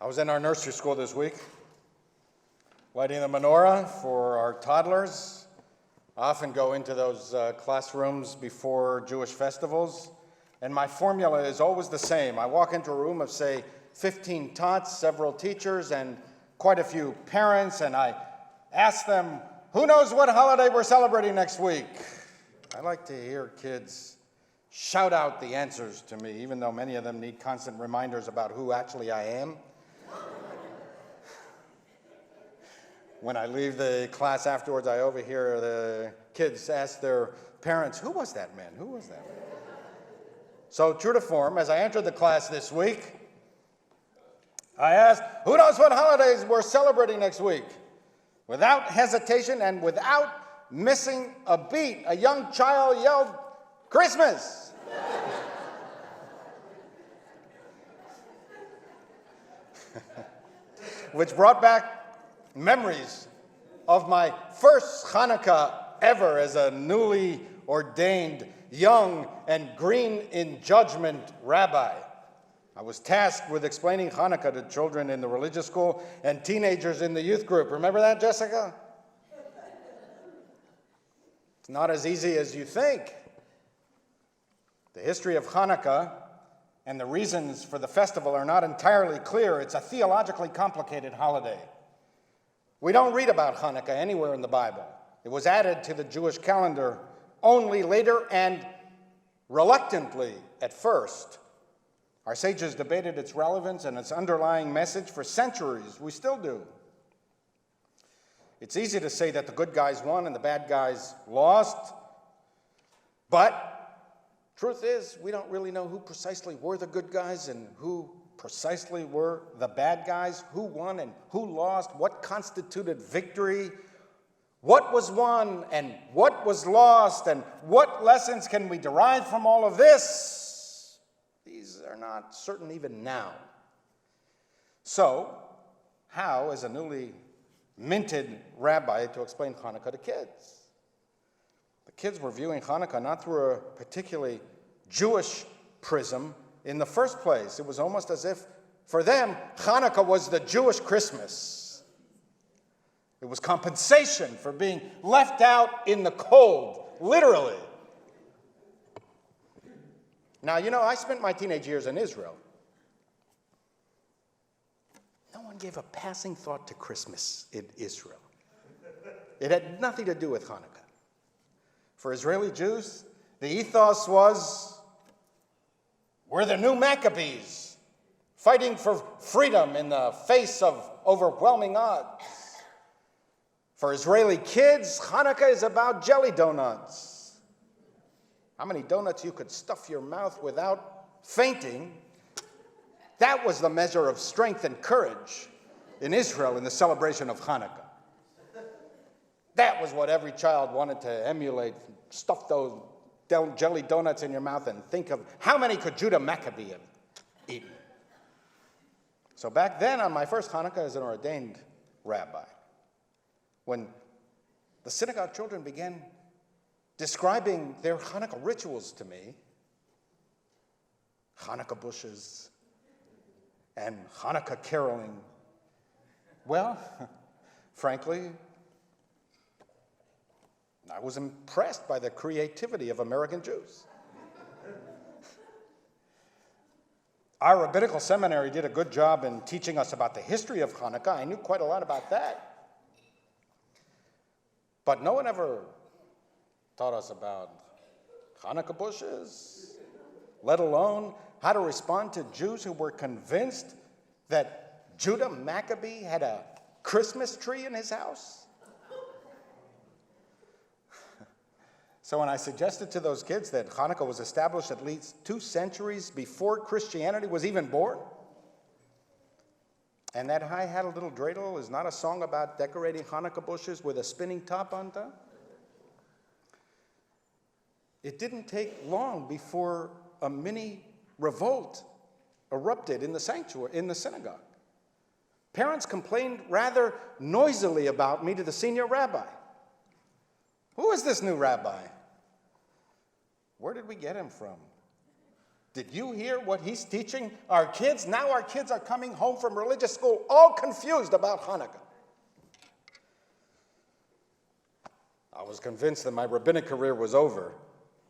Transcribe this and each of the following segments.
I was in our nursery school this week, lighting the menorah for our toddlers. I often go into those classrooms before Jewish festivals, and my formula is always the same. I walk into a room of, say, 15 tots, several teachers, and quite a few parents, and I ask them, who knows what holiday we're celebrating next week? I like to hear kids shout out the answers to me, even though many of them need constant reminders about who actually I am. When I leave the class afterwards, I overhear the kids ask their parents, who was that man? Who was that man? So true to form, as I entered the class this week, I asked, who knows what holidays we're celebrating next week? Without hesitation and without missing a beat, a young child yelled, Christmas! Which brought back memories of my first Hanukkah ever as a newly ordained, young, and green in judgment rabbi. I was tasked with explaining Hanukkah to children in the religious school and teenagers in the youth group. Remember that, Jessica? It's not as easy as you think. The history of Hanukkah and the reasons for the festival are not entirely clear. It's a theologically complicated holiday. We don't read about Hanukkah anywhere in the Bible. It was added to the Jewish calendar only later and reluctantly at first. Our sages debated its relevance and its underlying message for centuries. We still do. It's easy to say that the good guys won and the bad guys lost, but truth is, we don't really know who precisely were the good guys and who precisely were the bad guys, who won and who lost, what constituted victory, what was won and what was lost, and what lessons can we derive from all of this? These are not certain even now. So, how, as a newly minted rabbi, to explain Hanukkah to kids? The kids were viewing Hanukkah not through a particularly Jewish prism in the first place. It was almost as if, for them, Hanukkah was the Jewish Christmas. It was compensation for being left out in the cold, literally. Now, I spent my teenage years in Israel. No one gave a passing thought to Christmas in Israel. It had nothing to do with Hanukkah. For Israeli Jews, the ethos was, we're the new Maccabees, fighting for freedom in the face of overwhelming odds. For Israeli kids, Hanukkah is about jelly donuts. How many donuts you could stuff your mouth without fainting? That was the measure of strength and courage in Israel in the celebration of Hanukkah. That was what every child wanted to emulate. Stuff those jelly donuts in your mouth and think of how many could Judah Maccabee have eaten. So back then, on my first Hanukkah as an ordained rabbi, when the synagogue children began describing their Hanukkah rituals to me, Hanukkah bushes and Hanukkah caroling, well, frankly, I was impressed by the creativity of American Jews. Our rabbinical seminary did a good job in teaching us about the history of Hanukkah. I knew quite a lot about that. But no one ever taught us about Hanukkah bushes, let alone how to respond to Jews who were convinced that Judah Maccabee had a Christmas tree in his house. So when I suggested to those kids that Hanukkah was established at least 2 centuries before Christianity was even born, and that I Had a Little Dreidel is not a song about decorating Hanukkah bushes with a spinning top on top, it didn't take long before a mini revolt erupted in the sanctuary, in the synagogue. Parents complained rather noisily about me to the senior rabbi. Who is this new rabbi? Where did we get him from? Did you hear what he's teaching our kids? Now our kids are coming home from religious school all confused about Hanukkah. I was convinced that my rabbinic career was over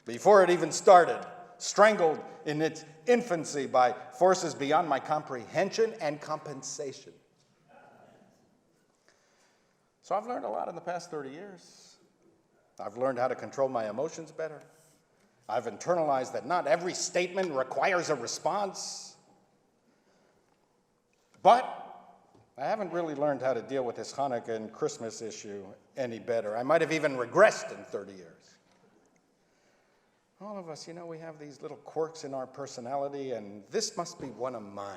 before it even started, strangled in its infancy by forces beyond my comprehension and compensation. So I've learned a lot in the past 30 years. I've learned how to control my emotions better. I've internalized that not every statement requires a response. But I haven't really learned how to deal with this Hanukkah and Christmas issue any better. I might have even regressed in 30 years. All of us, we have these little quirks in our personality, and this must be one of mine.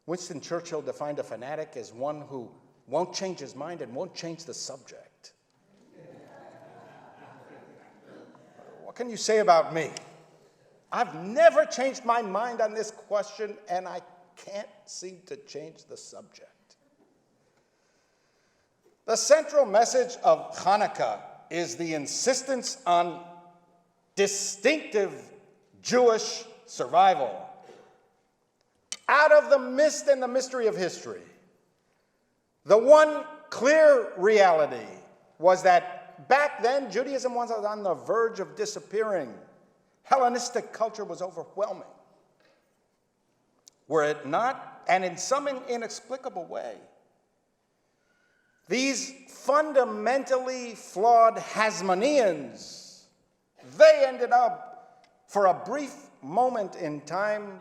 Winston Churchill defined a fanatic as one who won't change his mind and won't change the subject. What can you say about me? I've never changed my mind on this question, and I can't seem to change the subject. The central message of Hanukkah is the insistence on distinctive Jewish survival. Out of the mist and the mystery of history, the one clear reality was that back then Judaism was on the verge of disappearing. Hellenistic culture was overwhelming. Were it not, and in some inexplicable way, these fundamentally flawed Hasmoneans, they ended up, for a brief moment in time,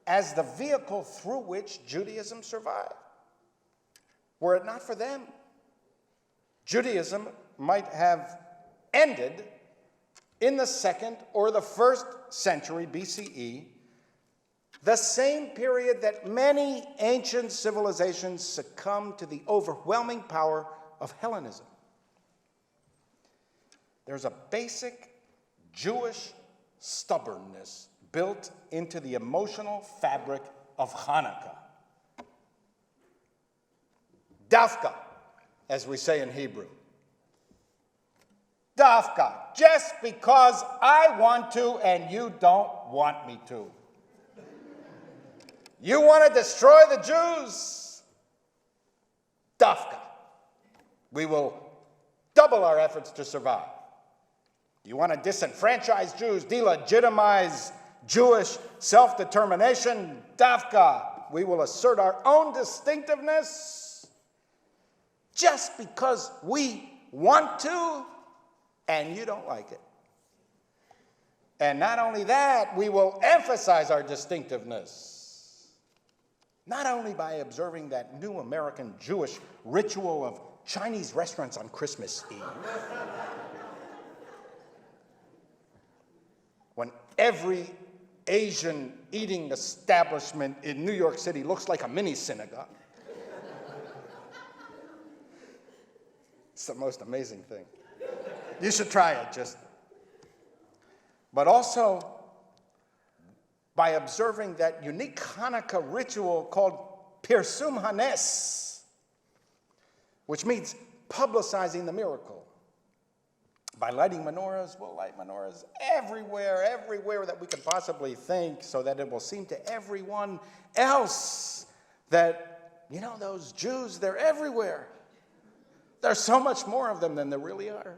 as the vehicle through which Judaism survived. Were it not for them, Judaism might have ended in the 2nd or the 1st century BCE, the same period that many ancient civilizations succumbed to the overwhelming power of Hellenism. There's a basic Jewish stubbornness built into the emotional fabric of Hanukkah. Dafka, as we say in Hebrew. Dafka, just because I want to and you don't want me to. You want to destroy the Jews? Dafka. We will double our efforts to survive. You want to disenfranchise Jews, delegitimize Jewish self-determination? Dafka. We will assert our own distinctiveness just because we want to and you don't like it. And not only that, we will emphasize our distinctiveness, not only by observing that new American Jewish ritual of Chinese restaurants on Christmas Eve, when every Asian eating establishment in New York City looks like a mini synagogue. It's the most amazing thing. You should try it, But also by observing that unique Hanukkah ritual called Pirsum Hanes, which means publicizing the miracle. By lighting menorahs, we'll light menorahs everywhere that we could possibly think, so that it will seem to everyone else that, those Jews, they're everywhere. There's so much more of them than there really are.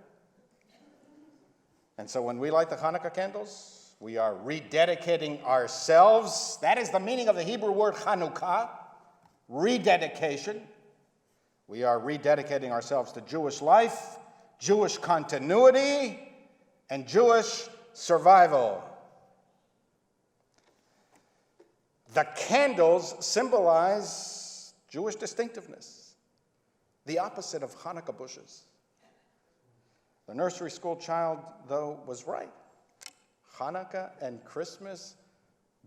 And so when we light the Hanukkah candles, we are rededicating ourselves. That is the meaning of the Hebrew word Hanukkah, rededication. We are rededicating ourselves to Jewish life, Jewish continuity, and Jewish survival. The candles symbolize Jewish distinctiveness, the opposite of Hanukkah bushes. The nursery school child, though, was right. Hanukkah and Christmas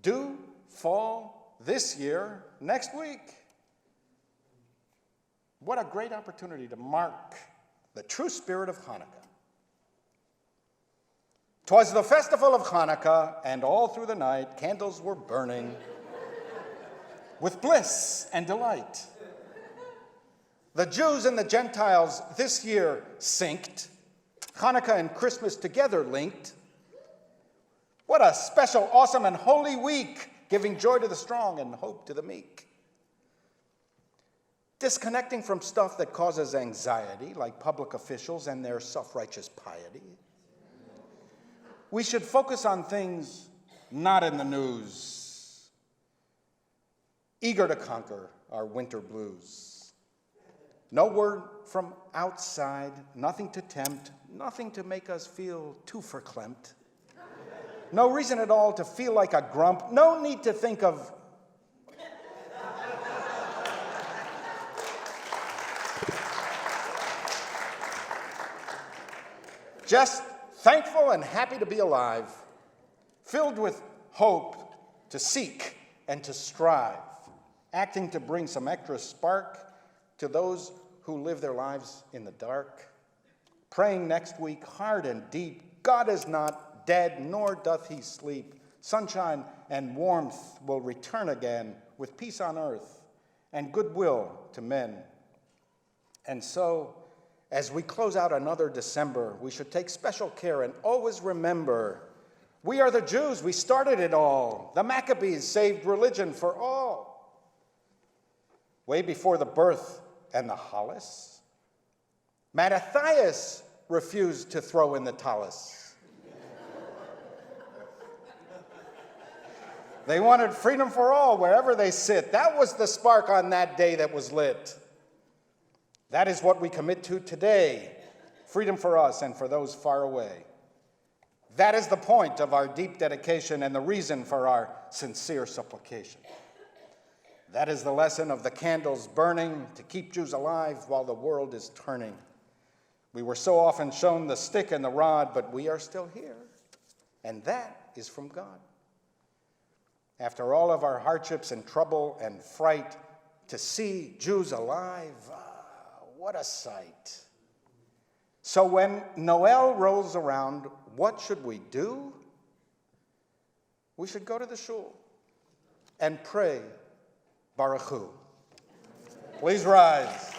do fall this year, next week. What a great opportunity to mark the true spirit of Hanukkah. 'Twas the festival of Hanukkah, and all through the night candles were burning with bliss and delight. The Jews and the Gentiles this year synced, Hanukkah and Christmas together linked. What a special, awesome, and holy week, giving joy to the strong and hope to the meek. Disconnecting from stuff that causes anxiety, like public officials and their self-righteous piety. We should focus on things not in the news, eager to conquer our winter blues. No word from outside, nothing to tempt, nothing to make us feel too verklempt. No reason at all to feel like a grump, no need to think of just thankful and happy to be alive, filled with hope to seek and to strive, acting to bring some extra spark to those who live their lives in the dark, praying next week hard and deep, God is not dead, nor doth he sleep. Sunshine and warmth will return again with peace on earth and goodwill to men. And so, as we close out another December, we should take special care and always remember, we are the Jews, we started it all. The Maccabees saved religion for all. Way before the birth and the Hollis, Mattathias refused to throw in the tallis. They wanted freedom for all wherever they sit. That was the spark on that day that was lit. That is what we commit to today, freedom for us and for those far away. That is the point of our deep dedication and the reason for our sincere supplication. That is the lesson of the candles burning to keep Jews alive while the world is turning. We were so often shown the stick and the rod, but we are still here, and that is from God. After all of our hardships and trouble and fright, to see Jews alive, what a sight. So when Noel rolls around, what should we do? We should go to the shul and pray Baruch Hu. Please rise.